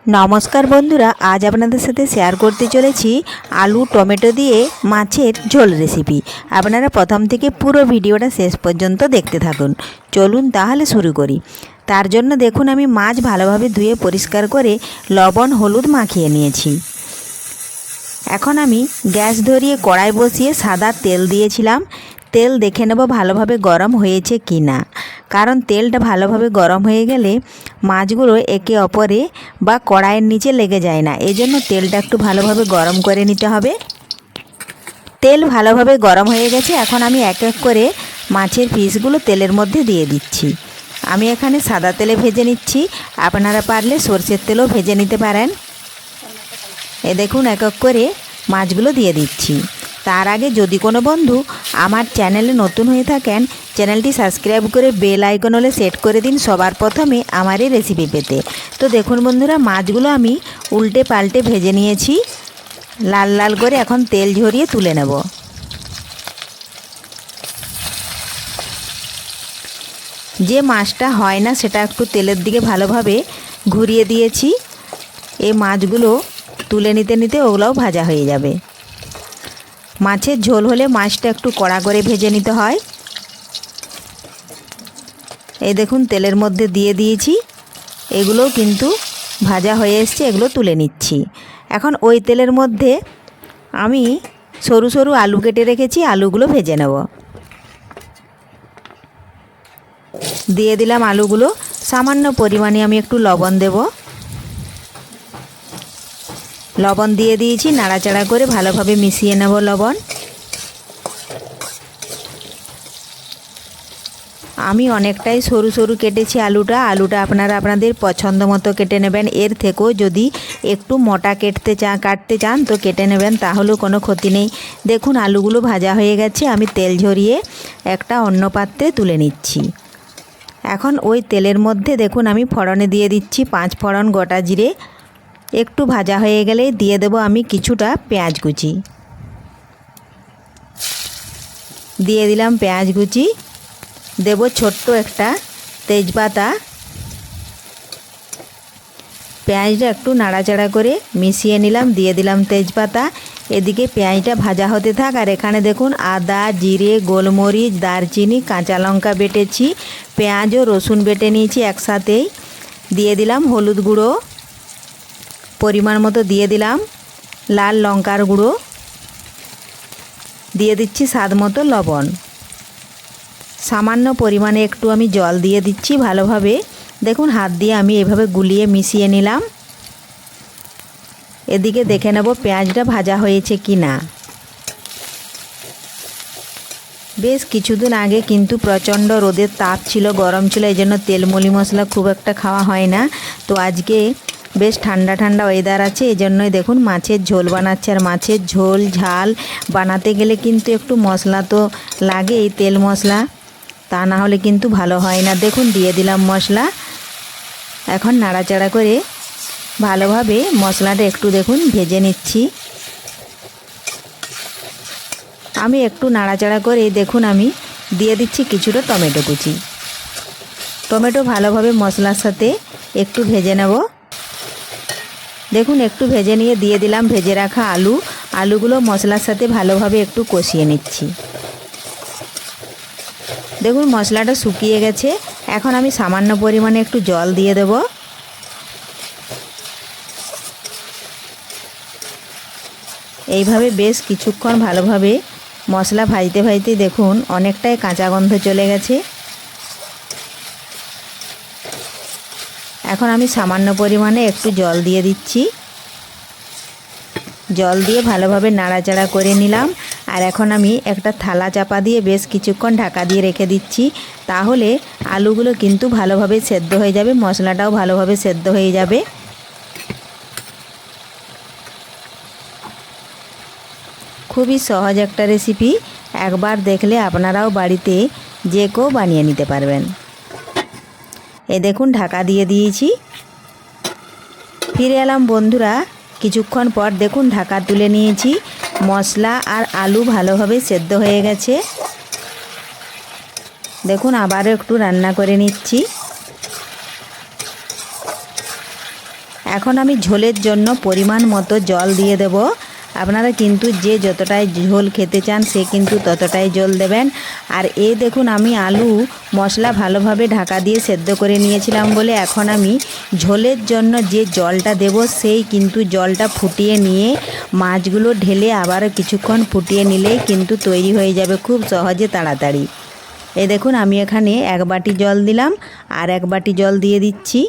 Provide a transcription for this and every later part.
নমস্কার বন্ধুরা, আজ আপনাদের সাথে শেয়ার করতে চলেছি আলু টমেটো দিয়ে মাছের ঝোল রেসিপি। আপনারা প্রথম থেকে পুরো ভিডিওটা শেষ পর্যন্ত দেখতে থাকুন। চলুন তাহলে শুরু করি। তার জন্য দেখুন আমি মাছ ভালোভাবে ধুয়ে পরিষ্কার করে লবণ হলুদ মাখিয়ে নিয়েছি। এখন আমি গ্যাস ধরিয়ে কড়াই বসিয়ে সাদা তেল দিয়েছিলাম। তেল দেখে নেব ভালোভাবে গরম হয়েছে কি না, কারণ তেলটা ভালোভাবে গরম হয়ে গেলে মাছগুলো একে অপরে বা কড়াইয়ের নিচে লেগে যায় না। এই জন্য তেলটা একটু ভালোভাবে গরম করে নিতে হবে। তেল ভালোভাবে গরম হয়ে গেছে। এখন আমি এক এক করে মাছের পিসগুলো তেলের মধ্যে দিয়ে দিচ্ছি। আমি এখানে সাদা তেলে ভেজে নিচ্ছি, আপনারা পারলে সরষের তেলও ভেজে নিতে পারেন। এ দেখুন এক এক করে মাছগুলো দিয়ে দিচ্ছি। তার আগে যদি কোনো বন্ধু আমার চ্যানেলে নতুন হয়ে থাকেন, চ্যানেলটি সাবস্ক্রাইব করে বেল আইকন হলে সেট করে দিন সবার প্রথমে আমার এই রেসিপি পেতে। তো দেখুন বন্ধুরা, মাছগুলো আমি উল্টে পাল্টে ভেজে নিয়েছি লাল লাল করে। এখন তেল ঝরিয়ে তুলে নেব। যে মাছটা হয় না সেটা একটু তেলের দিকে ভালোভাবে ঘুরিয়ে দিয়েছি। এই মাছগুলো তুলে নিতে নিতে ওগুলোও ভাজা হয়ে যাবে। মাছের ঝোল হলে মাছটা একটু কড়া করে ভেজে নিতে হয়। এই দেখুন তেলের মধ্যে দিয়ে দিয়েছি, এগুলোও কিন্তু ভাজা হয়ে এসছে, এগুলো তুলে নিচ্ছি। এখন ওই তেলের মধ্যে আমি সরু সরু আলু কেটে রেখেছি, আলুগুলো ভেজে নেব। দিয়ে দিলাম আলুগুলো। সামান্য পরিমাণে আমি একটু লবণ দেব। লবণ দিয়ে দিয়েছি, নাড়াচাড়া করে ভালোভাবে মিশিয়ে নেব লবণ। আমি অনেকটাই সরু সরু কেটেছি আলুটা আপনারা আপনাদের পছন্দ মতো কেটে নেবেন। এর থেকেও যদি একটু মোটা কাটতে চান তো কেটে নেবেন, তাহলেও কোনো ক্ষতি নেই। দেখুন আলুগুলো ভাজা হয়ে গেছে। আমি তেল ঝরিয়ে একটা অন্য পাত্রে তুলে নিচ্ছি। এখন ওই তেলের মধ্যে দেখুন আমি ফোড়নে দিয়ে দিচ্ছি 5 ফোড়ন গোটা জিরে। একটু ভাজা হয়ে গেলে দিয়ে দেব আমি কিছুটা পেঁয়াজ কুচি। দিয়ে দিলাম পেঁয়াজ কুচি। দেব ছোট্ট একটা তেজপাতা। পেঁয়াজটা একটু নাড়াচাড়া করে মিশিয়ে নিলাম, দিয়ে দিলাম তেজপাতা। এদিকে পেঁয়াজটা ভাজা হতে থাক। আর এখানে দেখুন আদা জিরে গোলমরিচ দারচিনি কাঁচা লঙ্কা বেটেছি, পেঁয়াজ ও রসুন বেটে নিয়েছি একসাথেই। দিয়ে দিলাম হলুদ গুঁড়ো, পরিমাণ মতো দিয়ে দিলাম লাল লঙ্কার গুঁড়ো, দিয়ে দিচ্ছি স্বাদ মতো লবণ। সামান্য পরিমাণে একটু আমি জল দিয়ে দিচ্ছি ভালোভাবে। দেখুন হাত দিয়ে আমি এভাবে গুলিয়ে মিশিয়ে নিলাম। এদিকে দেখে নেব পেঁয়াজটা ভাজা হয়েছে কি না। বেশ কিছুদিন আগে কিন্তু প্রচণ্ড রোদের তাপ ছিল, গরম ছিল, এই জন্য তেল মলি মশলা খুব একটা খাওয়া হয় না। তো আজকে বেশ ঠান্ডা ঠান্ডা ওয়েদার আছে, এই জন্যই দেখুন মাছের ঝোল বানাচ্ছে। আর মাছের ঝোল ঝাল বানাতে গেলে কিন্তু একটু মশলা তো লাগে, এই তেল মশলা, তা না হলে কিন্তু ভালো হয় না। দেখুন দিয়ে দিলাম মশলা। এখন নাড়াচাড়া করে ভালোভাবে মশলাটা একটু দেখুন ভেজে নিচ্ছি। আমি একটু নাড়াচাড়া করে দেখুন আমি দিয়ে দিচ্ছি কিছুটা টমেটো কুচি। টমেটো ভালোভাবে মশলার সাথে একটু ভেজে নেব। দেখুন একটু ভেজে নিয়ে দিয়ে দিলাম ভেজে রাখা আলুগুলো মশলার সাথে ভালোভাবে একটু কষিয়ে নিচ্ছি। দেখুন মশলাটা শুকিয়ে গেছে। এখন আমি সামান্য পরিমাণে একটু জল দিয়ে দেব। এইভাবে বেশ কিছুক্ষণ ভালোভাবে মশলা ভাজতে ভাজতে দেখুন অনেকটাই কাঁচা গন্ধ চলে গেছে। এখন আমি সামান্য পরিমাণে একটু জল দিয়ে দিচ্ছি। জল দিয়ে ভালোভাবে নাড়াচাড়া করে নিলাম। আর এখন আমি একটা থালা চাপা দিয়ে বেশ কিছুক্ষণ ঢাকা দিয়ে রেখে দিচ্ছি। তাহলে আলুগুলো কিন্তু ভালোভাবে সেদ্ধ হয়ে যাবে, মশলাটাও ভালোভাবে সেদ্ধ হয়ে যাবে। খুবই সহজ একটা রেসিপি, একবার দেখলে আপনারাও বাড়িতে যে কেউ বানিয়ে নিতে পারবেন। এই দেখুন ঢাকা দিয়ে দিয়েছি। ফিরে এলাম বন্ধুরা কিছুক্ষণ পর। দেখুন ঢাকা তুলে নিয়েছি। মশলা আর আলু ভালোভাবে সেদ্ধ হয়ে গেছে। দেখুন আবারও একটু রান্না করে নিচ্ছি। এখন আমি ঝোলের জন্য পরিমাণ মতো জল দিয়ে দেব। আপনারা কিন্তু যে যতটাই ঝোল খেতে চান সে কিন্তু ততটাই জল দেবেন। আর এই দেখুন আমি আলু মশলা ভালোভাবে ঢাকা দিয়ে সেদ্ধ করে নিয়েছিলাম বলে এখন আমি ঝোলের জন্য যে জলটা দেব সেই কিন্তু জলটা ফুটিয়ে নিয়ে মাছগুলো ঢেলে আবারও কিছুক্ষণ ফুটিয়ে নিলেই কিন্তু তৈরি হয়ে যাবে খুব সহজে তাড়াতাড়ি। এই দেখুন আমি এখানে 1 বাটি জল দিলাম আর 1 বাটি জল দিয়ে দিচ্ছি।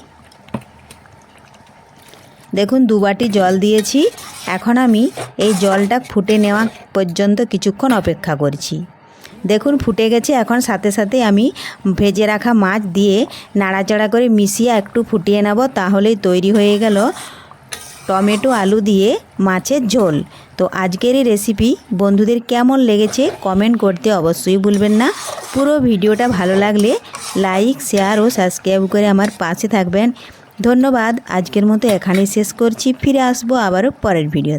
দেখুন 2 বাটি জল দিয়েছি। এখন আমি এই জলটা ফুটে নেওয়া পর্যন্ত কিছুক্ষণ অপেক্ষা করছি। দেখুন ফুটে গেছে। এখন সাথে সাথে আমি ভেজে রাখা মাছ দিয়ে নাড়াচাড়া করে মিশিয়ে একটু ফুটিয়ে নেব, তাহলেই তৈরি হয়ে গেল টমেটো আলু দিয়ে মাছের ঝোল। তো আজকের এই রেসিপি বন্ধুদের কেমন লেগেছে কমেন্ট করতে অবশ্যই ভুলবেন না। পুরো ভিডিওটা ভালো লাগলে লাইক, শেয়ার ও সাবস্ক্রাইব করে আমার পাশে থাকবেন। ধন্যবাদ। আজকের মতো এখানেই শেষ করছি। ফিরে আসবো আবারও পরের ভিডিও।